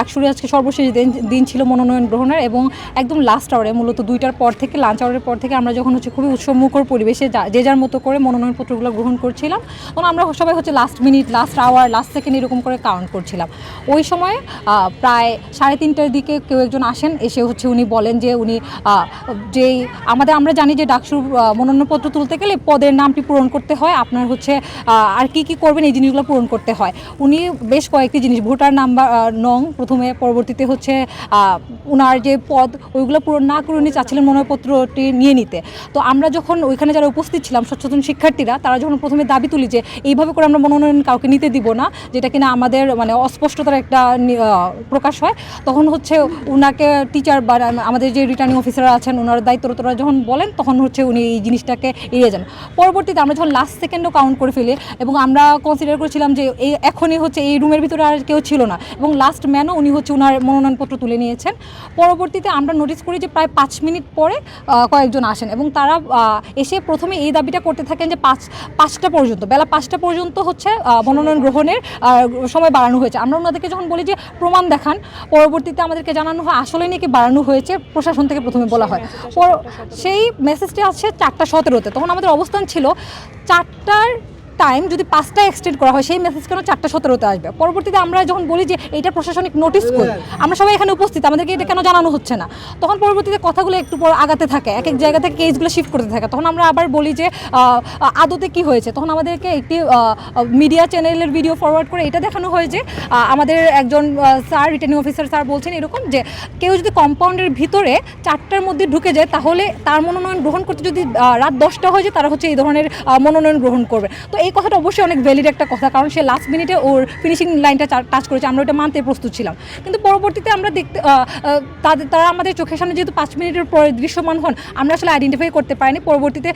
ডাকসুরে আজকে সর্বশেষ দিন ছিল মনোনয়ন গ্রহণের, এবং একদম লাস্ট আওয়ারে মূলত 2টার পর থেকে, লাঞ্চ আওয়ারের পর থেকে আমরা যখন হচ্ছে খুবই উৎসবমুখর পরিবেশে যে যার মতো করে মনোনয়নপত্রগুলো গ্রহণ করছিলাম, তখন আমরা সবাই হচ্ছে last minute, last hour, last second এরকম করে কাউন্ট করছিলাম। ওই সময় প্রায় 3:30টার দিকে কেউ একজন আসেন, এসে হচ্ছে উনি বলেন যে উনি যেই আমরা জানি যে ডাকসুর মনোনয়নপত্র তুলতে গেলে পদের নামটি পূরণ করতে হয়, আপনার হচ্ছে আর কি করবেন এই জিনিসগুলো পূরণ করতে হয়। উনি বেশ কয়েকটি জিনিস, ভোটার নাম্বার নং প্রথমে, পরবর্তীতে হচ্ছে ওনার যে পদ ওইগুলো পূরণ না করে উনি চাচ্ছিলেন মনোনয়নপত্রটি নিয়ে নিতে। তো আমরা যখন ওইখানে যারা উপস্থিত ছিলাম সচেতন শিক্ষার্থীরা, তারা যখন প্রথমে দাবি তুলি যে এইভাবে করে আমরা মনোনয়ন কাউকে নিতে দিব না, যেটা কিনা আমাদের মানে অস্পষ্টতার একটা প্রকাশ হয়, তখন হচ্ছে ওনাকে টিচার বা আমাদের যে রিটার্নিং অফিসাররা আছেন ওনার দায়িত্বরতরা যখন বলেন, তখন হচ্ছে উনি এই জিনিসটাকে এড়িয়ে যান। পরবর্তীতে আমরা যখন লাস্ট সেকেন্ডও কাউন্ট করে ফেলি, এবং আমরা কনসিডার করেছিলাম যে এখনই হচ্ছে এই রুমের ভিতরে আর কেউ ছিল না, এবং লাস্ট ম্যানও উনি হচ্ছে ওনার মনোনয়নপত্র তুলে নিয়েছেন। পরবর্তীতে আমরা নোটিস করি যে প্রায় 5 মিনিট পরে কয়েকজন আসেন, এবং তারা এসে প্রথমে এই দাবিটা করতে থাকেন যে 5টা পর্যন্ত, বেলা 5টা পর্যন্ত হচ্ছে মনোনয়ন গ্রহণের সময় বাড়ানো হয়েছে। আমরা ওনাদেরকে যখন বলি যে প্রমাণ দেখান, পরবর্তীতে আমাদেরকে জানানো হয় আসলে নাকি বাড়ানো হয়েছে, প্রশাসন থেকে প্রথমে বলা হয়। সেই মেসেজটি আছে 4:17-তে, তখন আমাদের অবস্থান ছিল 4টার টাইম যদি 5টা এক্সটেন্ড করা হয়, সেই মেসেজ কেন 4:17-তে আসবে। পরবর্তীতে আমরা যখন বলি যে এইটা প্রশাসনিক নোটিস করি, আমরা সবাই এখানে উপস্থিত, আমাদেরকে এটা কেন জানানো হচ্ছে না, তখন পরবর্তীতে কথাগুলো একটু পর আগাতে থাকে, এক এক জায়গা থেকে কেসগুলো শিফট করতে থাকে। তখন আমরা আবার বলি যে আদতে কি হয়েছে, তখন আমাদেরকে একটি মিডিয়া চ্যানেলের ভিডিও ফরওয়ার্ড করে এটা দেখানো হয় যে আমাদের একজন স্যার, রিটার্নিং অফিসার স্যার বলছেন এরকম যে কেউ যদি কম্পাউন্ডের ভিতরে 4টার মধ্যে ঢুকে যায়, তাহলে তার মনোনয়ন গ্রহণ করতে যদি রাত 10টা হয়ে যায়, তারা হচ্ছে এই ধরনের মনোনয়ন গ্রহণ করবে। তো এই কথাটা অবশ্যই অনেক ভ্যালিড একটা কথা, কারণ সে লাস্ট মিনিটে ওর ফিনিশিং লাইনটা টাচ করেছে, আমরা ওটা মানতে প্রস্তুত ছিলাম। কিন্তু পরবর্তীতে আমরা দেখতে তারা আমাদের চোখের সামনে যেহেতু 5 মিনিটের পরে দৃশ্যমান হন, আমরা আসলে আইডেন্টিফাই করতে পারিনি। পরবর্তীতে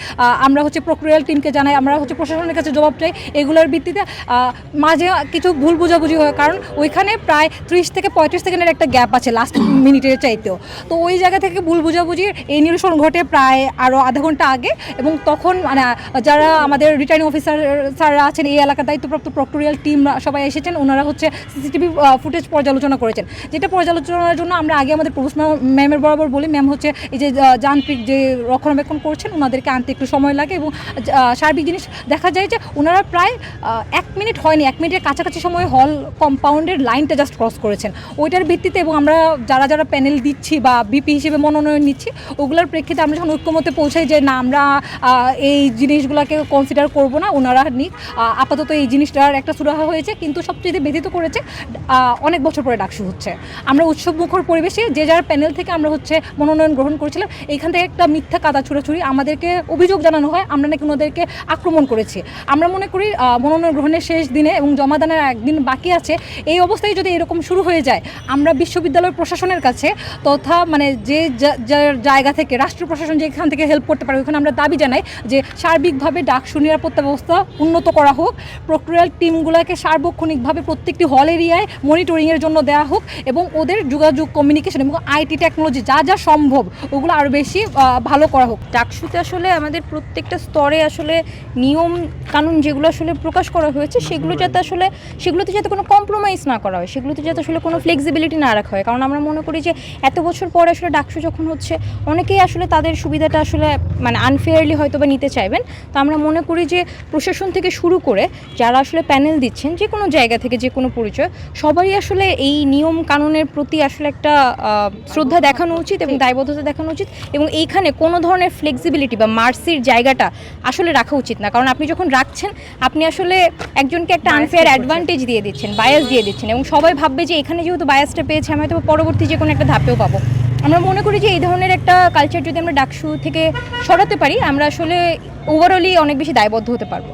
আমরা হচ্ছে প্রক্রিয়াল টিমকে জানাই, আমরা হচ্ছে প্রশাসনের কাছে জবাব চাই। এগুলোর ভিত্তিতে মাঝে কিছু ভুল বোঝাবুঝি হয়, কারণ ওইখানে প্রায় 30 থেকে 35 সেকেন্ডের একটা গ্যাপ আছে লাস্ট মিনিটের চাইতেও। তো ওই জায়গা থেকে ভুল বোঝাবুঝির এই নিরসন ঘটে প্রায় আরও আধা ঘন্টা আগে, এবং তখন মানে যারা আমাদের রিটার্নিং অফিসার স্যাররা আছেন, এই এলাকার দায়িত্বপ্রাপ্ত প্রক্টোরিয়াল টিম সবাই এসেছেন, ওনারা হচ্ছে সিসিটিভি ফুটেজ পর্যালোচনা করেছেন, যেটা পর্যালোচনার জন্য আমরা আগে আমাদের প্রভোস্ট ম্যামের বরাবর বলি, ম্যাম হচ্ছে এই যে যান্ত্রিক যে রক্ষণাবেক্ষণ করছেন ওনাদেরকে আনতে একটু সময় লাগে, এবং সার্বিক জিনিস দেখা যায় যে ওনারা প্রায় 1 মিনিট হয়নি, 1 মিনিটের কাছাকাছি সময় হল কম্পাউন্ডের লাইনটা জাস্ট ক্রস করেছেন। ওইটার ভিত্তিতে এবং আমরা যারা প্যানেল দিচ্ছি বা বিপি হিসেবে মনোনয়ন নিচ্ছি, ওগুলোর প্রেক্ষিতে আমরা যখন ঐক্যমতে পৌঁছাই যে না, আমরা এই জিনিসগুলোকে কনসিডার করব না, ওনারা নিক, আপাতত এই জিনিসটার একটা সুরাহা হয়েছে। কিন্তু সবচেয়ে ব্যথিত করেছে অনেক বছর পরে ডাকসু হচ্ছে, আমরা উৎসবমুখর পরিবেশে যে যার প্যানেল থেকে আমরা হচ্ছে মনোনয়ন গ্রহণ করেছিলাম, এইখান থেকে একটা মিথ্যা কাদা ছুড়াছুড়ি, আমাদেরকে অভিযোগ জানানো হয় আমরা নাকি ওনাদেরকে আক্রমণ করেছি। আমরা মনে করি মনোনয়ন গ্রহণের শেষ দিনে এবং জমাদানের একদিন বাকি আছে, এই অবস্থায় যদি এরকম শুরু হয়ে যায়, আমরা বিশ্ববিদ্যালয় প্রশাসনের কাছে তথা মানে যে জায়গা থেকে রাষ্ট্রীয় প্রশাসন যেখান থেকে হেল্প করতে পারে, ওখানে আমরা দাবি জানাই যে সার্বিকভাবে ডাকসু নিরাপত্তা ব্যবস্থা উন্নত করা হোক, প্রক্টোরিয়াল টিমগুলোকে সার্বক্ষণিকভাবে প্রত্যেকটি হল এরিয়ায় মনিটরিংয়ের জন্য দেওয়া হোক, এবং ওদের যোগাযোগ, কমিউনিকেশন এবং আইটি টেকনোলজি যা সম্ভব ওগুলো আরও বেশি ভালো করা হোক। ডাকসুতে আসলে আমাদের প্রত্যেকটা স্তরে আসলে নিয়ম কানুন যেগুলো আসলে প্রকাশ করা হয়েছে, সেগুলোতে যাতে কোনো কম্প্রোমাইজ না করা হয়, সেগুলোতে যাতে আসলে কোনো ফ্লেক্সিবিলিটি না রাখা হয়। কারণ আমরা মনে করি যে এত বছর পরে আসলে ডাকসু যখন হচ্ছে, অনেকেই আসলে তাদের সুবিধাটা আসলে মানে আনফেয়ারলি হয়তো বা নিতে চাইবেন। তো আমরা মনে করি যে প্রশাসন থেকে শুরু করে যারা আসলে প্যানেল দিচ্ছেন, যে কোনো জায়গা থেকে যে কোনো পরিচয়, সবারই আসলে এই নিয়ম কানুনের প্রতি আসলে একটা শ্রদ্ধা দেখানো উচিত এবং দায়বদ্ধতা দেখানো উচিত, এবং এইখানে কোনো ধরনের ফ্লেক্সিবিলিটি বা মার্সির জায়গাটা আসলে রাখা উচিত না। কারণ আপনি যখন রাখছেন, আপনি আসলে একজনকে একটা আনফেয়ার অ্যাডভান্টেজ দিয়ে দিচ্ছেন, বায়াস দিয়ে দিচ্ছেন, এবং সবাই ভাববে যে এখানে যেহেতু বায়াসটা পেয়েছে, আমি হয়তো পরবর্তী যে কোনো একটা ধাপেও পাবো। আমরা মনে করি যে এই ধরনের একটা কালচার যদি আমরা ডাকসু থেকে সরাতে পারি, আমরা আসলে ওভারঅলি অনেক বেশি দায়বদ্ধ হতে পারবো।